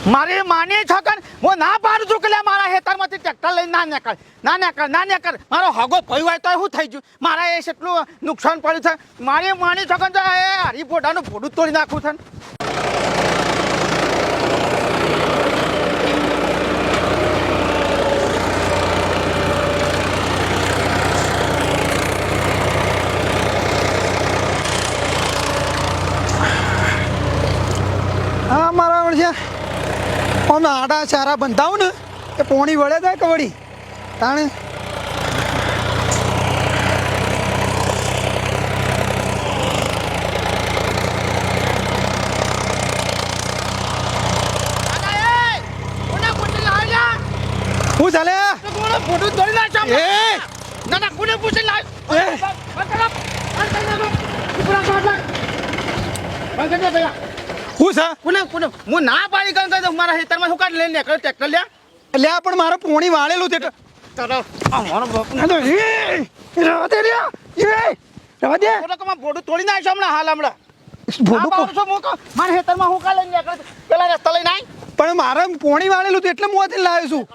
મારી માની છકન હું ના પાડું છું કે લે મારા હેતરમાંથી ટ્રેક્ટર લઈને ના નીકળ મારો હગો ભય હોય તો શું થઈ ગયું મારા એ કેટલું નુકસાન પડ્યું છે મારી માની છકન તો એ હરી પોટાનું ફોડું તોડી નાખું છે હા મારા વળશે અમે આડા ચારા બંધાવું ને એ પોણી વળે જાય કવડી તાણે શું ચાલે ફોટું તોડી નાખ્યો એ ના કોને પૂછી લાવ શું છે કોને હું ના પાડી કર મારા હેતરમાં શું કાઢ લઈને નીકળ્યો ટ્રેક્ટર લ્યા એટલે આ પણ મારે પોણી વાળેલું તે તારો અમારો બાપ રવા દે રવા દે ફોટું તોડી નાખ્યો હમણાં હાલ હમણાં ભોડું મારા હેતરમાં હું કાઢ લઈને નીકળ્યો પેલા રસ્તા લઈને આવી પણ મારે પોણી વાળેલું તો એટલે મોથી લાવ્યો છું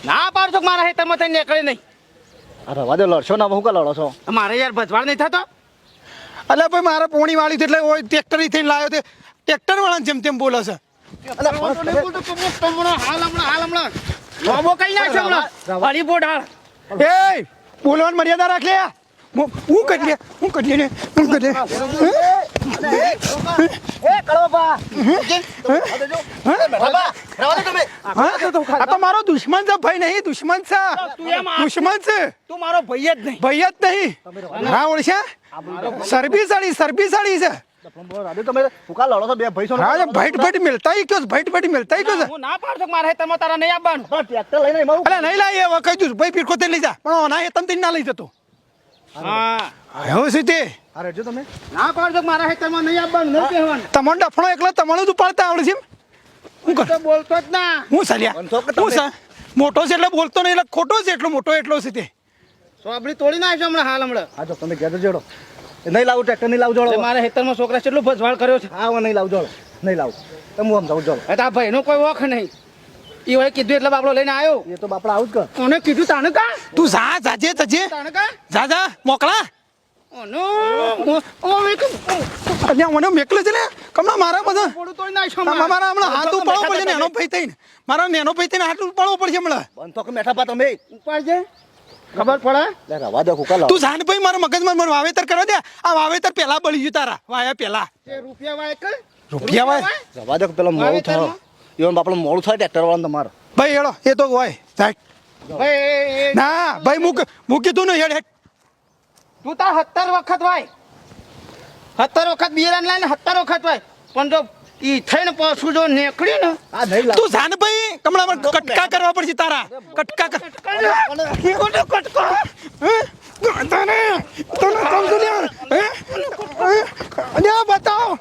ના પાડશો મારા હેતરમાં થઈને નીકળે નહીં રવા દે લડશો ના હું કા લડો છો મારે યાર ભજવાડ નહીં થતો એટલે ભાઈ મારે પોણી વાળી એટલે ટ્રેક્ટર થઈને લાવ્યો તે ટ્રેક્ટર વાળા જેમ તેમ બોલે છે હાલ હમણાં લોબો કઈ નાખ્યો હમણાં વાળી બોટ હાલ એ બોલવાની મર્યાદા રાખ લે હું કરી લે આ તો મારો દુશ્મન છે ભાઈ નહીં દુશ્મન છે તું મારો ભાઈ જ નહીં ભાઈ જ નહીં હા ઓળશે સરબી સાડી છે તમે ફૂકા લડો છો બે ભાઈ છો હા ભઈટ મિલતા કયો હું ના પાડતો મારા હેતરમાં તારા નહીં આવવાનું ટ્રેક્ટર લઈને અલે નહીં લાવી હવે કહી દઉં ભાઈ પીરખો તે લઈ જા પણ ના હેતમ થી ના લઈ જતો હા એવું છે તે આ રેજો તમે ના પાડતો મારા હેતરમાં નહીં આવવાનું નહીં કહેવાનું તમારો ડફણો એકલો તમારું તું પાડતા આવડે છે હું કર તો બોલતો જ ના હું ચાલ્યા હું છે મોટો છે એટલે બોલતો નહીં એટલે ખોટો છે એટલો મોટો એટલો છે તે સોબડી તોડી નાખ્યો હમણાં હા જો તમે ઘેર જોડો નહીં લાવું ટ્રેક્ટર નહીં લાવું જોડો મારા હેતરમાં છોકરા કેટલું ભજવાળ કર્યો છે હા નહીં લાવું જોડો નહીં લાવું તમે હું સમજાવું જોડો આ ભાઈનો કોઈ વખ નહીં ઈ હોય કીધું એટલે બાપડો લઈને આવ્યો એ તો બાપડા આવું જ કર કોને કીધું તાને કા તું જાજે તાને કા જા મોકલા ઓનો ઓ મેક અલ્યા મને મેકલે છે ને કમણા મારા બધા ફોડું તોડી નાખ્યો મારા હમણાં હાથ ઉપાડવો પડશે નેનો ભાઈ થઈને મારા નેનો ભાઈ થઈને હાથ ઉપાડવો પડશે હમણાં બંધ તો કે મેઠા પા તમે ઉપાડજે ખબર પડે લે રવા દે ફૂકા લડો તું જાન ભાઈ મારા મગજમાં મારું વાવેતર કરવા દે આ વાવેતર પેલા બળી ગયું તારા વાયા પેલા તે રૂપિયા વાય કર રૂપિયા વાય રવા દે પેલા મોડું થાય ઈવન બાપડો મોડું થાય ટ્રેક્ટર વાળા તમારે ભાઈ હેડો એ તો હોય સાહેબ ભાઈ ના ભાઈ મૂકી તું ને હેડ તું તાર 70 વખત વાય 70 વખત બિયારણ લાઈને 70 વખત વાય પણ જો ઈ થઈને પાછું જો નીકળ્યું ને આ નહીં લાવ તું જાન ભાઈ કમળા પર કટકા કરવા પડશે તારા કટકા તને કમ છું લ્યા બતાવ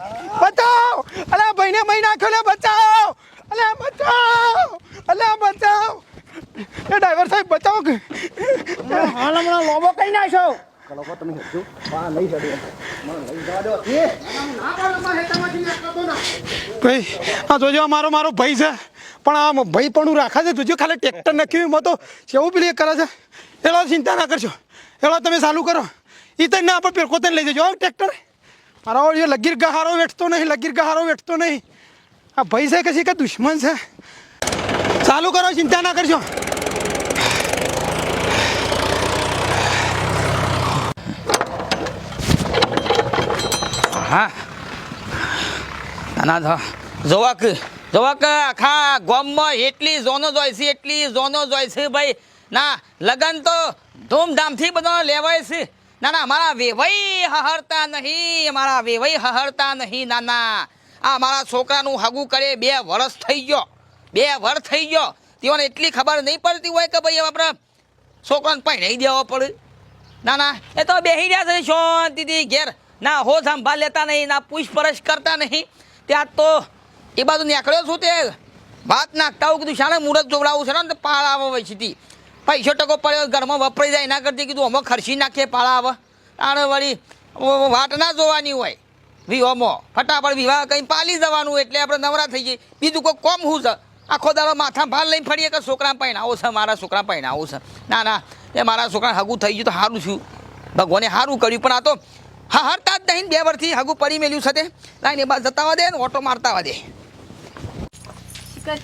અલ્યા ભાઈને મહી નાખ્યો લે બચાવ અલ્યા બચાવ એ ડ્રાઈવર સાહેબ બચાવો કે હાલ હમણાં લોબો કઈ નાખ્યો કલોકો તમે હેજો પા નહીં ચડ્યો મને લઈ જવા દો ના પાડો મારા હેતામાંથી નીકળતો ના ભાઈ આ જોજો મારો ભાઈ છે પણ આ ભાઈ પણ રાખા છે જોજો ખાલી ટ્રેક્ટર નાખ્યું એમાં તો કેવું પેલી કરે છે એલો ચિંતા ના કરશો એલો તમે ચાલુ કરો એ તો ના આપણે પેરકો લઈ જજો ટ્રેક્ટર મારો એ લગીર ગહારો વેઠતો નહીં આ ભાઈ છે કશી કે દુશ્મન છે ચાલુ કરો ચિંતા ના કરશો હા ના જોવા કે આખા ગામમાં એટલી ઝોનો જોઈ છે ભાઈ ના લગન તો ધૂમધામથી બધો લેવાય છે ના મારા વેવાઈ હહરતા નહીં નાના આ મારા છોકરાનું હગું કરે 2 વર્ષ થઈ ગયો તેઓને એટલી ખબર નહીં પડતી હોય કે ભાઈ આપણે છોકરાને પહેરાઈ દેવો પડે ના એ તો બેસી રહ્યા છે શાંતિથી ઘેર ના હો સંભાળ લેતા નહીં ના પૂછપરછ કરતા નહીં ત્યાં તો એ બાજુ નીકળ્યો છું તે વાત નાખતા હું કીધું શાણે મુહૂર્ત જોવડાવું છે ને પાળ આવે વચ્ચેથી પૈસો ટકો પડ્યો ઘરમાં વપરાઈ જાય એના કરતી કીધું અમે ખર્ચી નાખીએ પાળા આવે આને વળી વાટ ના જોવાની હોય વિવાહમાં ફટાફટ વિવાહ કઈ પાલી જવાનું એટલે આપણે નવરા થઈ જઈએ બીજું કોઈ કોમ શું છે આખો દાડો માથા ભાર લઈને ફરીએ કે છોકરા પહેણાવો છે મારા છોકરા પહેણાવો છે ના ના એ મારા છોકરા હગું થઈ ગયું તો સારું છું ભગવાને સારું કર્યું પણ આ તો હા હરતા જ નહીં 2 વર્ષથી હગું પડી મેલ્યું છે તે લાઈને એ બાદ જતા દે ને ઓટો મારતા દે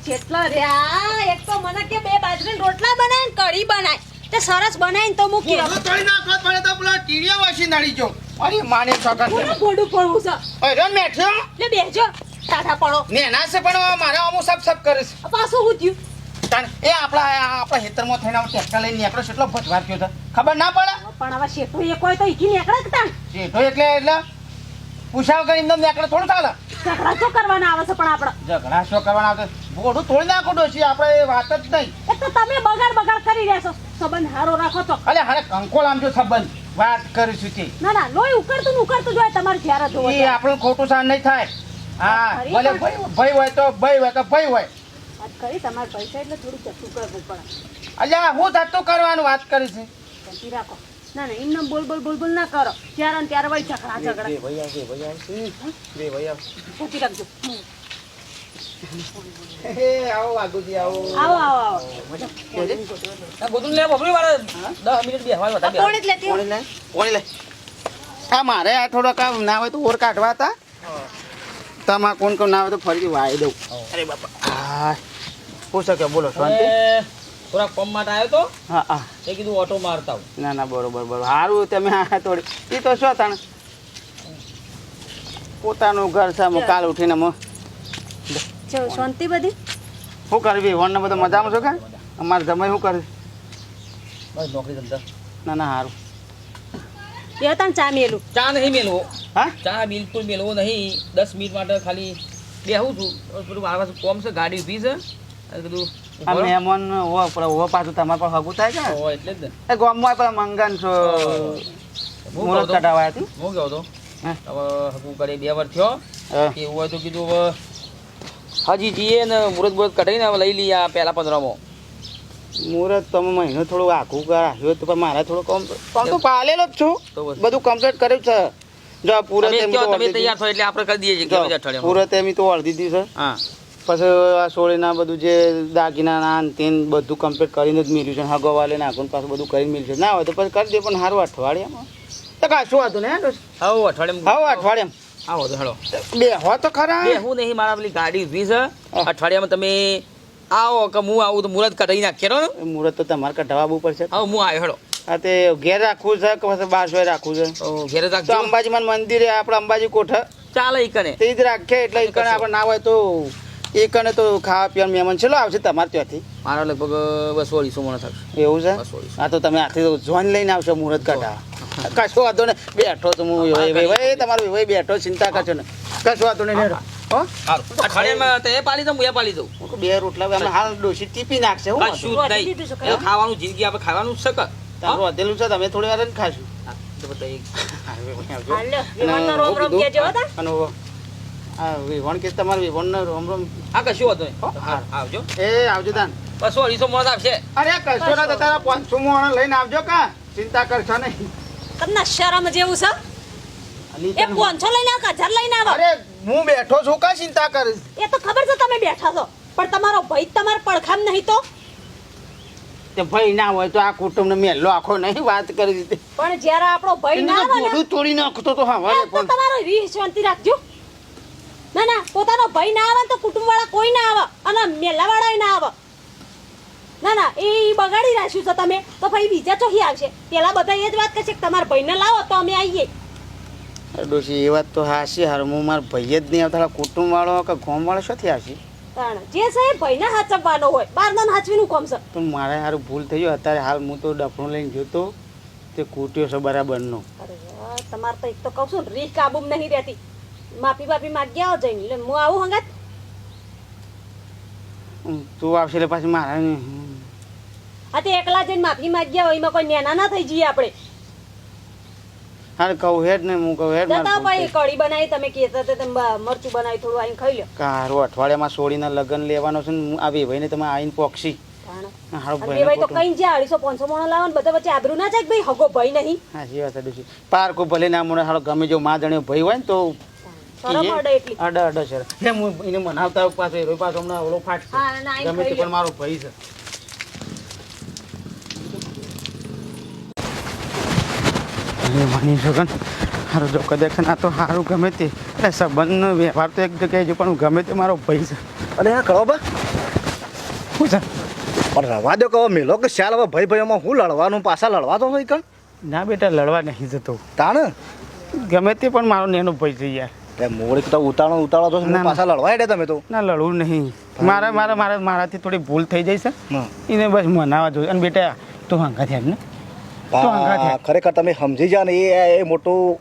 જેટલો રહ્યા એક તો મને કે 2 બાજરીના રોટલા બનાય ને કઢી બનાય તે સરસ બનાવીને તો મૂકી બોલો તોડી નાખો પડે તો પેલા ટીડિયા વાસી નડી જો અરે માની છોકરા પૂરું ગોડું પડવું છે અરે મેઠ્યો લે બેજો ટાટા પડો નેના છે પણ મારે અમુ સબ કરે છે પાછું હું થયું તાન એ આપણા હેતરમાં થઈને ટ્રેક્ટર લઈને નીકળો કેટલો ભજવાર થયો છે ખબર ના પડે પણ હવે શેઠું એક હોય તો ઈથી નીકળે કે તાણ જેઠો એટલે પૂછાવ કરીને નીકળે થોડું ચાલે ઝઘડા શું કરવાના આવે છે પણ આપણે ઝઘડા શું કરવાના આવશે બોડું તોડી નાખો ડોશી આપણે એ વાત જ નહીં એક તો તમે બગાડ કરી રહેશો સંબંધ હારો રાખો તો અલે હારે કંકોળ આમ જો સંબંધ વાત કરીશું તે ના લોહી ઉકળતું ને ઉકળતું જોઈએ તમારે જ્યારે જોવો એ આપણું ખોટું સાન નહીં થાય હા ભલે ભાઈ હોય તો ભાઈ હોય વાત કરી તમારે પૈસા એટલે થોડું ચટું કરવું પડે અલ્યા હું થતું કરવાનું વાત કરી છે શાંતિ રાખો ના એમને બોલ ના કરો ત્યારે ને ત્યારે વળી ઝઘડા શાંતિ રાખજો આવો વાગુજી આવો આવો ગોતું લે બબડી વાળા 10 મિનિટ બેહવા બતા કોણ જ લેતી કોણી લે આ મારે આ થોડોક ના હોય તો ઓર કાઢવા હતા તમા કોણ ના હોય તો ફરીથી વાઈ દઉં અરે બાપા હા પૂછો કે બોલો શાંતિ થોડા કોમ માટે આવ્યો તો હા તે કીધું ઓટો મારતા આવું ના બરોબર સારું તમે આ થોડી એ તો શું તાણ પોતાનું ઘર છે કાલ ઉઠીને ચો શાંતિ બધી શું કરવી વનને બધો મજામાં છો કે અમારે જમાઈ શું કરે બસ નોકરી ધંધા ના સારું એ તને ચા મેલું ચા નહીં મેલવો હા ચા બિલકુલ મેલવો નહીં 10 મિનિટ માટે ખાલી બેહું છું પેલું મારા પાસે કોમ છે ગાડી ઊભી છે કીધું આ મહેમાન હો પાછું તમારે પણ હગું થાય કે હોય એટલે જ ને એ ગામમાં પેલા મંગન છો મુહૂર્ત કઢાવાયા હતી હું કહો તો હા. હવે હકું કરે 2 વર્ષ થયો હા. એવું હોય તો કીધું હવે હજી જઈએ ને મુહૂર્ત કઢાઈને હવે લઈ લઈએ આ પહેલા 15માં મુહૂર્ત તમે મહિનો થોડું આખું રાખ્યું તો પણ મારે થોડું કામ તો પાલેલો જ છું તો બસ. બધું કમ્પ્લીટ કર્યું છે જો આ પૂરત તમે એમ કહો તો તમે અડધી તૈયાર છો એટલે આપણે કરી દઈએ છીએ કે બીજા અઠવાડિયામાં પૂરત એમ તો અડધી દીધી છે હા પછી આ સોળીના બધું જે દાગીના ના ને તેન બધું કમ્પ્લીટ કરીને જ મિલ્યું છે હગો વાલે નાખું ને પાછું બધું કરીને મિલ્યું છે ના હોય તો પછી કરી દે પણ સારું અઠવાડિયામાં તો કાશું હતું ને આવો અઠવાડિયામાં અઠવાડિયામાં આવો તો હેડો બે હો તો ખરા બે હું નહીં મારા પેલી ગાડી ઊભી છે અઠવાડિયામાં તમે આવો કે હું આવું તો મુહૂર્ત કઢાઈ નાખીએ ને મુહૂર્ત તો તમારે કઢાવવું પડશે હવે હું આવ્યો હેડો હા તે ઘેર રાખવું છે કે પછી બારસો રાખવું છે તો ઘેરે તો રાખજો અંબાજીમાં મંદિર આપણે અંબાજી કોઠા ચાલે ઈ કને તે જ રાખીએ એટલે એ કણે આપણે ના હોય તો એ કણે તો ખાવા પીવાનું મહેમાન છેલ્લો આવશે તમારે ત્યાંથી મારા લગભગ 200-250 માણસ થશે એવું છે 200. હા તો તમે આથી જોઈન લઈને આવશો મુહૂર્ત કાઢા કશો વાંધો ને બેઠો તો હું તમારો ભાઈ બેઠો ચિંતા કરશો ને કશો વાંધો નહીં લેડો હો સારું અઠવાડિયામાં તે પાલી દઉં હું પાલી દઉં હું કહું બે રોટલા અમે હાલ ડોસી ટીપી નાખશે હું કશું જ નહીં એ ખાવાનું જિંદગી આપણે ખાવાનું જ શકે તારું વધેલું છે તમે થોડી વાર જ ખાશું તો બતાવી હાલો વિમાનનો રોમ રોમ કેજો હતા અને આ વિવણ કે તમારે વિવણનો રોમ રોમ આ કશું હતું નહીં હા આવજો એ આવજો તાન 200-250 માણસ આવશે અરે કશો ના તો તારા 500 મોણ લઈને આવજો કા ચિંતા કરશો નહીં તમને શરમ જેવું છે અલી એ 500 લઈને આવ 1000 લઈને આવો અરે હું બેઠો છું કા ચિંતા કરીશ એ તો ખબર છે તમે બેઠા છો પણ તમારો ભાઈ તમાર પડખામ નહીં તો તે ભાઈ ના હોય તો આ કુટુંબને મેલ્લો આખો નહીં વાત કરી દીધી પણ જ્યારે આપણો ભાઈ ના આવે ને બધું તોડી નાખતો તો હા એ તો તમારો રીહ શાંતિ રાખજો ના પોતાનો ભાઈ ના આવે ને તો કુટુંબ વાળા કોઈ ના આવે અને મેલા વાળા ના આવે ના એ બગાડી રાખ્યું છે તમે તો ભાઈ બીજા ચોહી આવશે પેલા બધા એ જ વાત કરશે કે તમારા ભાઈને લાવો તો અમે આવીએ ડોશી એ વાત તો હાશી હાર હું મારા ભાઈ જ નહીં આવતા કુટુંબ વાળો કે ગામ વાળો શોથી આવશે તાણ જે છે એ ભાઈને હાચવવાનો હોય બારનો હાચવીનું કામ છે તો મારે સારું ભૂલ થઈ ગયું અત્યારે હાલ હું તો ડફણું લઈને જોતો તે કૂટ્યો છે બરાબરનો અરે યાર, તમારે તો એક તો કહું છું ને, રીહ કાબૂમાં નહીં રહેતી માફી બાફી માગી આવો જઈને એટલે હું આવું હંગાત તું આવશે એટલે પાછી મારા આ તે એકલા જઈને માફી માગી આવો એમાં કોઈ નેના ના થઈ જઈએ આપણે હાલ કહું હેડ ને હું કહું હેડ જતા ભાઈ કઢી બનાવી તમે કહેતા હતા તમે મરચું બનાવી થોડું આવીને ખાઈ લો કારું અઠવાડિયામાં સોળીના લગ્ન લેવાનો છે ને હું આ વેભાઈને તમે આવીને પોક્ષી હારું અને ભાઈ તો કઈ જાય 250 મોણો લાવો ને બધા વચ્ચે આબરૂ ના જાય કે ભાઈ હગો ભાઈ નહીં હા જી વાત ડોશી પારકો ભલે ના મને હાલો ગમે જો માં જણ્યો ભાઈ હોય ને તો શરમ અડે એટલી. અડ છે લે હું એને મનાવતા આવું પાછો એરો પાછો હમણાં ઓલો ફાટશે હા, ના, એને ગમે તે ખાઈ પણ મારો ભાઈ છે અરે માની શકન સારું જો કદાચ ના તો સારું ગમે તે એટલે સંબંધનો વ્યવહાર તો એક જગ્યાએ છે પણ ગમે તે મારો ભાઈ છે અને આ કરો બા શું છે પણ રવા દો કહો મેલો કે ચાલ હવે ભાઈ ભાઈઓમાં હું લડવાનું પાછા લડવા તો હોય કણ ના બેટા લડવા નહીં જતો તાણ ગમે તે પણ મારો નેનો ભાઈ છે યાર તે મોડી તો ઉતાળો તો ના, ના. પાછા લડવા હેડે તમે તો ના લડવું નહીં મારાથી થોડી ભૂલ થઈ જાય છે હા. એને બસ મનાવા જોઈએ અને બેટા તું હંગા થયા ને તું હંગા હા, થયા ખરેખર તમે સમજી જા ને એ મોટું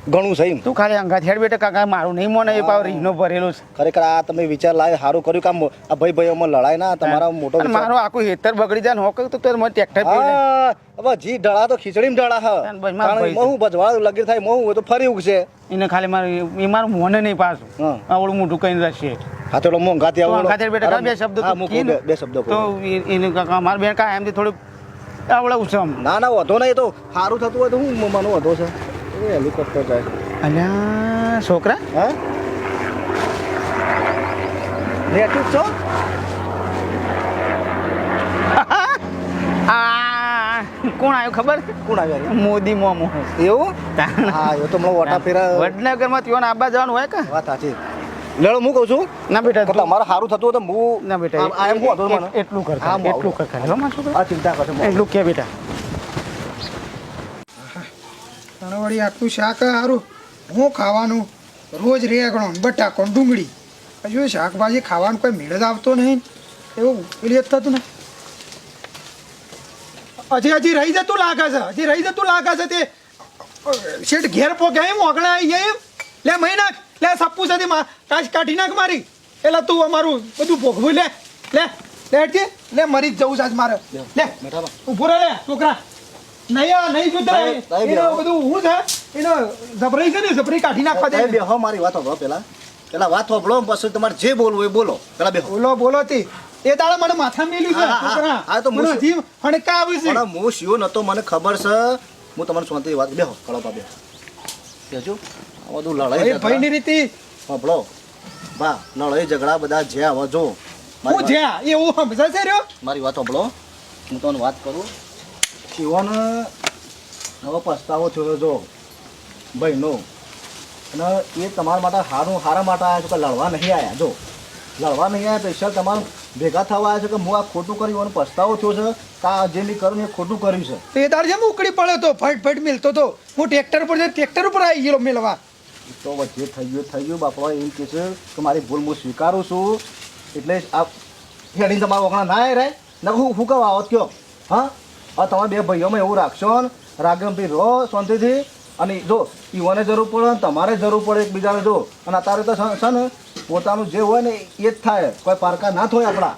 ઘણું છે એમ તું ખાલી હંગા થયા બેટા કાકા મારું નહીં મને એ પાવ રીનો ભરેલો છે ખરેખર આ તમે વિચાર લાવે સારું કર્યું કે આ ભાઈ ભાઈઓમાં લડાય ના તમારા મોટો અને વિચાર. મારો આખું હેતર બગડી જાય ને હોક તો મને ટ્રેક્ટર પી લે હા હવે જી ઢળા તો ખીચડીમાં ઢળા હ તાન ભાઈ મારો ભાઈ છે. મહું ભજવાળું લગીર થાય મહું હોય તો ફરી ઉગશે એને ખાલી મારું એ મારું મોને નહીં પાછું હા. આવડું મોટું કઈ રહેશે હા તો મોંઘાથી તો આવો હંગા થયા બેટા બે શબ્દો હા, તું મૂકો, કી ને. બે શબ્દો કહો. તો એને કાકા મારા બેન કાંઈ એમથી થોડું આવડવું છે આમ. ના ના વધો નહીં તો સારું થતું હોય તો હું મને વધો છે એ હેલિકોપ્ટર જાય અલ્યા છોકરા હા નેટિવ છો આ કોણ આવ્યું ખબર કોણ આવ્યા મોદી મોમો એવું હા એ તો મને વોટા ફેરા વડનગરમાં ત્યોને આબા જવાનું હોય કે વાત સાચી લડો હું કહું છું ના બેટા એટલે અમારે સારું થતું હોય તો હું ના બેટા આ એમ હું હતો મને એટલું કર હા, હું એટલું કર ખાલી હો મારા છોકરા. આ ચિંતા કરશે એટલું કે બેટા તને વળી આટલું શાક સારું હું ખાવાનું રોજ રેગણો ને બટાકો ને ડુંગળી હજુ શાકભાજી ખાવાનું કોઈ મેળ જ આવતો નહીં એવું પેલી જ થતું ને હજી રહી જતું લાગે છે હજી રહી જતું લાગે છે તે શેઠ ઘેર પોકે એમ ઓગણા આવી જાય એમ લે મહી નાખ લે સપ્પુ સાથે કાઢી નાખ મારી એટલે તું અમારું બધું ભોગવું લે લે લે હેઠી લે મરી જ જવું છે આજ મારે લે ઊભો રહે લે છોકરા નહીં સુધરે એનો બધું હું છે એનો જબરાઈ છે ને જબરી કાઢી નાખવા દે બેહો મારી વાત સાંભળો પેલા વાત સાંભળો પછી તમારે જે બોલવું એ બોલો પેલા બેહો બોલો તે એ દાડા મને માથા મેલ્યું છે હા, હા, છોકરા હા, તો મને હજી હણકા આવે છે પણ હું શિયો નતો મને ખબર છે હું તમને શાંતિ વાત બેહો કળો પા બેહો બેજો આ બધું લડાઈ એ ભાઈની રીતિ સાંભળો બા લડાઈ ઝઘડા બધા જે હવે જો હું જ્યાં એવું સમજાય છે રહ્યો મારી વાત સાંભળો હું તમને વાત કરું શિવોને હવે પસ્તાવો થયો જો ભાઈનો અને એ તમારા માટે હારા માટે આવ્યા છે કે લડવા નહીં આવ્યા જો લડવા નહીં આવ્યા સ્પેશિયલ તમારે ભેગા થવા આવ્યા છે કે હું આ ખોટું કર્યું અને પસ્તાવો થયો છે કે આ જે મેં કર્યું એ ખોટું કર્યું છે તો એ દાડ જેમ ઉકળી પડ્યો તો ફટ મિલતો તો હું ટ્રેક્ટર ઉપર આવી ગયેલો મેલવા તો વચ્ચે થઈ ગયું બાપા એમ કહે છે કે મારી ભૂલ હું સ્વીકારું છું એટલે આ હેડીને તમારા ઓગણા ના રહે ને હું કહું આવત કયો હા હવે તમે બે ભાઈઓમાં એવું રાખશો ને રાગમભાઈ રહો શાંતિથી અને જો ઈવોને જરૂર પડે ને તમારે જરૂર પડે એકબીજાને જો અને અત્યારે તો છે ને પોતાનું જે હોય ને એ જ થાય કોઈ પારકા ના થાય આપણા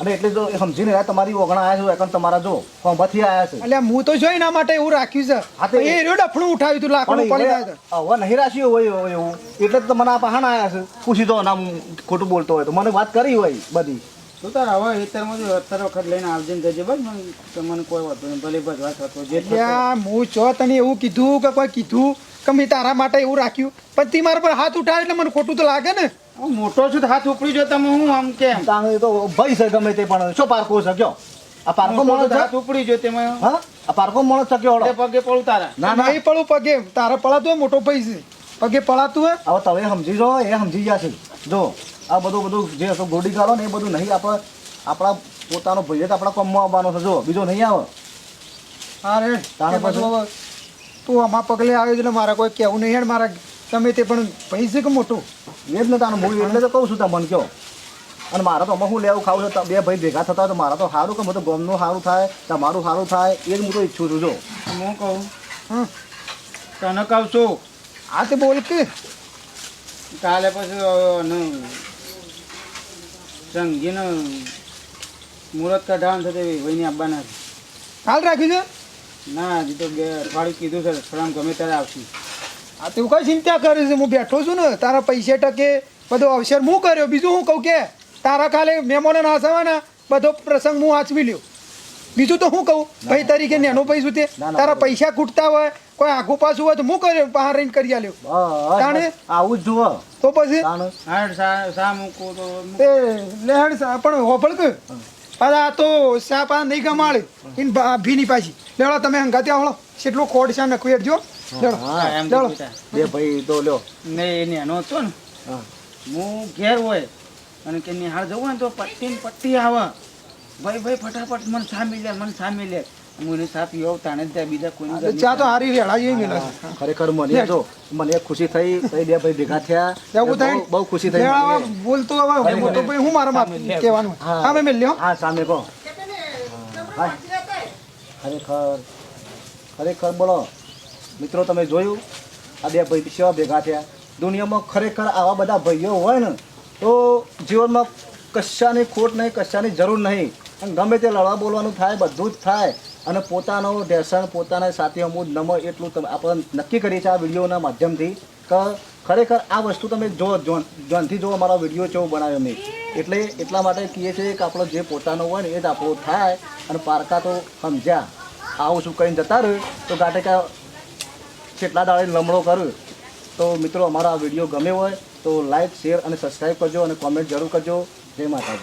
અને એટલે જો એ સમજીને રહ્યા તમારી ઓગણા આવ્યા છે એકણ તમારા જો કોંભાથી આવ્યા છે એટલે હું તો જોઈ ના માટે એવું રાખ્યું હા, છે તો એ રહ્યો ડફણું ઉઠાવ્યું તું લાકડું પણ પડી એ જાય તો હવે નહીં રાખ્યું હોય એવું એટલે જ તો મને આ પહાણ આવ્યા છે પૂછી દો ના હું ખોટું બોલતો હોય તો મને વાત કરી હોય બધી તું તાર હવે હેતરમાં જો 17 વખત લઈને આવજે ને જજે બસ મને કોઈ વાંધો નહીં ભલે ભજવા થતો જે થતો. ત્યાં હું છો તને એવું કીધું કે કોઈ કીધું કે મેં તારા માટે એવું રાખ્યું પણ તી મારા પર હાથ ઉઠાવે એટલે મને ખોટું તો લાગે ને હું મોટો છું તો હાથ ઉપડી જો તમે હું આમ કેમ તાણે એ તો ભાઈ છે ગમે તે પણ શું પારકો છે કયો આ પારકો મોટો માણસ છું તો છે હાથ ઉપડી જો તમે હા આ પારકો માણસ છે કયો તે પગે પડું તારા ના ના નહીં પડું પગે તારે પડાતું હોય મોટો ભાઈ છે પગે પડાતું હોય હવે તમે સમજી જો એ સમજી ગયા છે જો આ બધું જે હતો ગોડી ગાળો ને એ બધું નહીં આપણા પોતાનો ભાઈ જ આપણા કોમમાં આવવાનો છે જો બીજો નહીં આવે હા રે તારે એ બધું હવે તું આમાં પગલે આવ્યો એટલે મારા કોઈ કહેવું નહીં હેડ મારા તમે તે પણ ભાઈ છે કે મોટું એ જ ને તાનું હું એટલે તો કહું છું તમને કયો અને મારે તો હું લેવું ખાવું છે બે ભાઈ ભેગા થતા હોય તો મારે તો સારું કે બધું ગમનું સારું થાય તમારું સારું થાય એ જ હું તો ઈચ્છું છું જો હું કહું હા તને કહું છું હા તે બોલ કે કાલે પછી સંગીને મુહૂર્ત કઢાવવાનું થશે વહીને આવવાના છે. કાલ રાખ્યું છે ના હજી તો 2 અઠવાડિયું કીધું છે સલામ ગમે ત્યારે આવશું હા તું કઈ ચિંતા કરે છે હું બેઠો છું ને તારા પૈસા ટકે બધો અવસર હું કર્યો બીજું હું કહું કે તારા કાલે મહેમાનો નાસવાના બધો પ્રસંગ હું આચવી લ્યો બીજું તો હું કહું ભાઈ તરીકે નેનો પૈસું તે ના, તારા પૈસા ખૂટતા હોય કોઈ આગુ પાછું હોય તો હું કર્યો બહાર રહીને કરી આલ્યો તાણે? આવું જ જુઓ તો પછી તાણ. હાડ સા મૂકું તો એ લેહડ સા પણ હોભળ કે પાછા આ તો શા પા નહીં ગમાડે ઇન ભીની પાછી લેવડો તમે હંગાતે આવડો કેટલો ખોડ શા નખવી હેડજો લેવડો હા એમ તો લેવડો બેટા. બે ભાઈ તો લ્યો ને એ નેનો હતો ને હા હું ઘેર હોય અને કે નિહાળ જવું હોય ને તો પટ્ટી ને પટ્ટી આવે ભાઈ ફટાફટ મને સામી લે હું એની સાથે યો તાણે જ જાય બીજા કોઈની ઘરની ચા તો હારી રેડા એ મેલા ખરેખર મને જો મને એક ખુશી થઈ તઈ બે ભાઈ ભેગા થયા એવું થાય બહુ ખુશી થઈ લેવડો મને. બોલતો હવે હું તો ભાઈ હું મારા માપ કહેવાનું હા. હા મેં મેલ્યો હા સામે કહો હા. ખરેખર ખરેખર બોલો મિત્રો તમે જોયું આ બે ભાઈ સેવા ભેગા થયા દુનિયામાં ખરેખર આવા બધા ભાઈઓ હોય ને તો જીવનમાં કશાની ખોટ નહીં કશાની જરૂર નહીં અને ગમે તે લડવા બોલવાનું થાય બધું જ થાય અને પોતાનો ઢેસણ પોતાના સાથે અમુક નમો એટલું તમે આપણે નક્કી કરીએ છીએ આ વિડીયોના માધ્યમથી કે ખરેખર આ વસ્તુ તમે જો જોનથી જો અમારો વિડીયો કેવો બનાવ્યો મેં એટલે એટલા માટે કહીએ છીએ કે આપણો જે પોતાનો હોય ને એ જ આપણો થાય અને પારકા તો સમજ્યા આવું શું કહીને જતા રહ્યું તો ગાંઠે કા કેટલા દાડે લમણો કર્યો તો મિત્રો અમારો આ વિડીયો ગમે હોય તો લાઈક શેર અને સબસ્ક્રાઈબ કરજો અને કોમેન્ટ જરૂર કરજો જય માતાજી.